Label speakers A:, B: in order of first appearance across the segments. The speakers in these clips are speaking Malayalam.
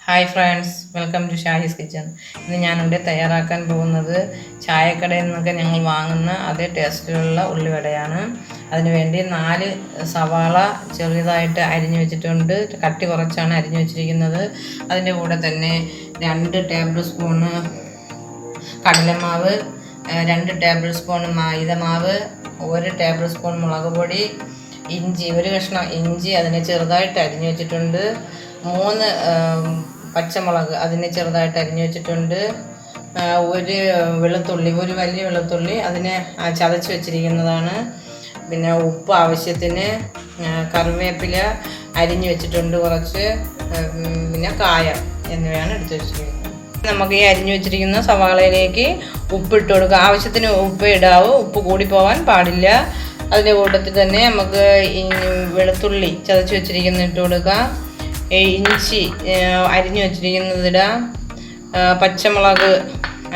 A: Hi friends, welcome to Shahi's kitchen. ഇന്ന് ഞാനിവിടെ തയ്യാറാക്കാൻ പോകുന്നത് ചായക്കടയിൽ നിന്നൊക്കെ ഞങ്ങൾ വാങ്ങുന്ന അതേ ടേസ്റ്റിലുള്ള ഉള്ളിവടയാണ്. അതിനുവേണ്ടി 4 സവാള ചെറുതായിട്ട് അരിഞ്ഞു വെച്ചിട്ടുണ്ട്. കട്ടി കുറച്ചാണ് അരിഞ്ഞു വെച്ചിരിക്കുന്നത്. അതിൻ്റെ കൂടെ തന്നെ 2 ടേബിൾ സ്പൂണ് കടലമാവ്, 2 ടേബിൾ സ്പൂൺ മൈദ മാവ്, 1 ടേബിൾ സ്പൂൺ മുളക് പൊടി, ഇഞ്ചി, 1 കഷ്ണം ഇഞ്ചി അതിനെ ചെറുതായിട്ട് അരിഞ്ഞു വെച്ചിട്ടുണ്ട്. 3 പച്ചമുളക് അതിനെ ചെറുതായിട്ട് അരിഞ്ഞു വെച്ചിട്ടുണ്ട്. 1 വെളുത്തുള്ളി, 1 വലിയ വെളുത്തുള്ളി അതിനെ ചതച്ച് വെച്ചിരിക്കുന്നതാണ്. പിന്നെ ഉപ്പ് ആവശ്യത്തിന്, കറിവേപ്പില അരിഞ്ഞു വെച്ചിട്ടുണ്ട് കുറച്ച്, പിന്നെ കായം എന്നിവയാണ് എടുത്ത് വെച്ചിരിക്കുന്നത്. നമുക്ക് ഈ അരിഞ്ഞു വെച്ചിരിക്കുന്ന സവാളയിലേക്ക് ഉപ്പിട്ട് കൊടുക്കുക. ആവശ്യത്തിന് ഉപ്പ് ഇടാവൂ, ഉപ്പ് കൂടി പോകാൻ പാടില്ല. അതിൻ്റെ കൂട്ടത്തിൽ തന്നെ നമുക്ക് ഈ വെളുത്തുള്ളി ചതച്ച് വെച്ചിരിക്കുന്ന ഇട്ട് കൊടുക്കുക. ഇഞ്ചി അരിഞ്ഞു വെച്ചിരിക്കുന്നതിടാം, പച്ചമുളക്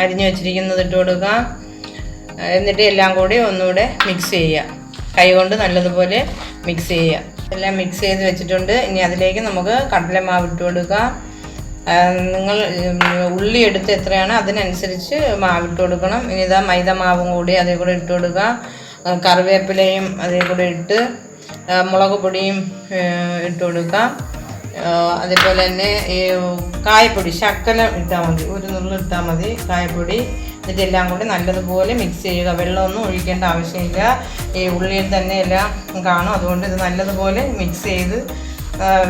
A: അരിഞ്ഞു വെച്ചിരിക്കുന്നത് ഇട്ട് കൊടുക്കുക. എന്നിട്ട് എല്ലാം കൂടി ഒന്നുകൂടെ മിക്സ് ചെയ്യുക. കൈ കൊണ്ട് നല്ലതുപോലെ മിക്സ് ചെയ്യുക. എല്ലാം മിക്സ് ചെയ്ത് വെച്ചിട്ടുണ്ട്. ഇനി അതിലേക്ക് നമുക്ക് കടലമാവ് ഇട്ട് കൊടുക്കുക. നിങ്ങൾ ഉള്ളി എടുത്ത് എത്രയാണ് അതിനനുസരിച്ച് മാവിട്ട് കൊടുക്കണം. ഇനി ഇതാ മൈദ മാവും കൂടി അതേ കൂടെ ഇട്ട് കൊടുക്കുക. കറിവേപ്പിലയും അതേ കൂടെ ഇട്ട്, മുളക് പൊടിയും ഇട്ട് കൊടുക്കുക. അതേപോലെ തന്നെ ഈ കായപ്പൊടി ശകലം ഇട്ടാൽ മതി, 1 നുള്ള് ഇട്ടാൽ മതി കായപ്പൊടി. എന്നിട്ട് എല്ലാം കൂടി നല്ലതുപോലെ മിക്സ് ചെയ്യുക. വെള്ളമൊന്നും ഒഴിക്കേണ്ട ആവശ്യമില്ല, ഈ ഉള്ളിയിൽ തന്നെ എല്ലാം കാണും. അതുകൊണ്ട് ഇത് നല്ലതുപോലെ മിക്സ് ചെയ്ത്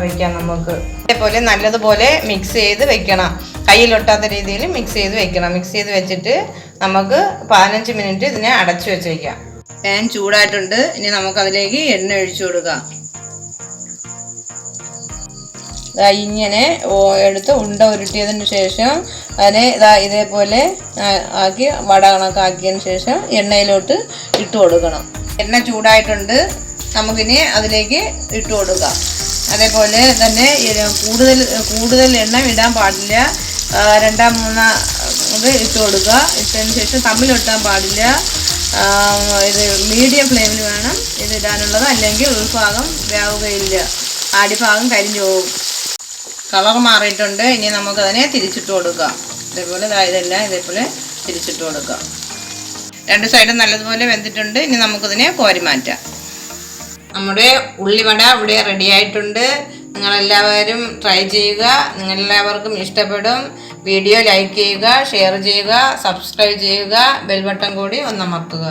A: വെക്കാം. നമുക്ക് അതേപോലെ നല്ലതുപോലെ മിക്സ് ചെയ്ത് വെക്കണം. കയ്യിലൊട്ടാത്ത രീതിയിൽ മിക്സ് ചെയ്ത് വെക്കണം. മിക്സ് ചെയ്ത് വെച്ചിട്ട് നമുക്ക് 15 മിനിറ്റ് ഇതിനെ അടച്ചു വെച്ച് വയ്ക്കാം. പാൻ ചൂടായിട്ടുണ്ട്. ഇനി നമുക്കതിലേക്ക് എണ്ണ ഒഴിച്ചു കൊടുക്കാം. ഇങ്ങനെ എടുത്ത് ഉണ്ട ഉരുട്ടിയതിന് ശേഷം അതിനെ ഇതേപോലെ ആക്കി വട കണക്കാക്കിയതിന് ശേഷം എണ്ണയിലോട്ട് ഇട്ട് കൊടുക്കണം. എണ്ണ ചൂടായിട്ടുണ്ട്, നമുക്കിനി അതിലേക്ക് ഇട്ട് കൊടുക്കാം. അതേപോലെ തന്നെ കൂടുതൽ എണ്ണ ഇടാൻ പാടില്ല. 2, 3 ഇത് ഇട്ട് കൊടുക്കുക. ഇട്ടതിന് ശേഷം തമ്മിലൊട്ടാൻ പാടില്ല. ഇത് മീഡിയം ഫ്ലെയിമിൽ വേണം ഇത് ഇടാനുള്ളത്, അല്ലെങ്കിൽ ഉൾഭാഗം വേവുകയില്ല, അടിഭാഗം കരിഞ്ഞു പോകും. കളർ മാറിയിട്ടുണ്ട്. ഇനി നമുക്കതിനെ തിരിച്ചിട്ട് കൊടുക്കാം. ഇതേപോലെ ഇതെല്ലാം ഇതേപോലെ തിരിച്ചിട്ട് കൊടുക്കാം. 2 സൈഡും നല്ലതുപോലെ വെന്തിട്ടുണ്ട്. ഇനി നമുക്കിതിനെ കോരി മാറ്റാം. നമ്മുടെ ഉള്ളിവട ഇവിടെ റെഡി ആയിട്ടുണ്ട്. നിങ്ങളെല്ലാവരും ട്രൈ ചെയ്യുക. നിങ്ങളെല്ലാവർക്കും ഇഷ്ടപ്പെടും. വീഡിയോ ലൈക്ക് ചെയ്യുക, ഷെയർ ചെയ്യുക, സബ്സ്ക്രൈബ് ചെയ്യുക, ബെൽ ബട്ടൺ കൂടി ഒന്ന് അമർത്തുക.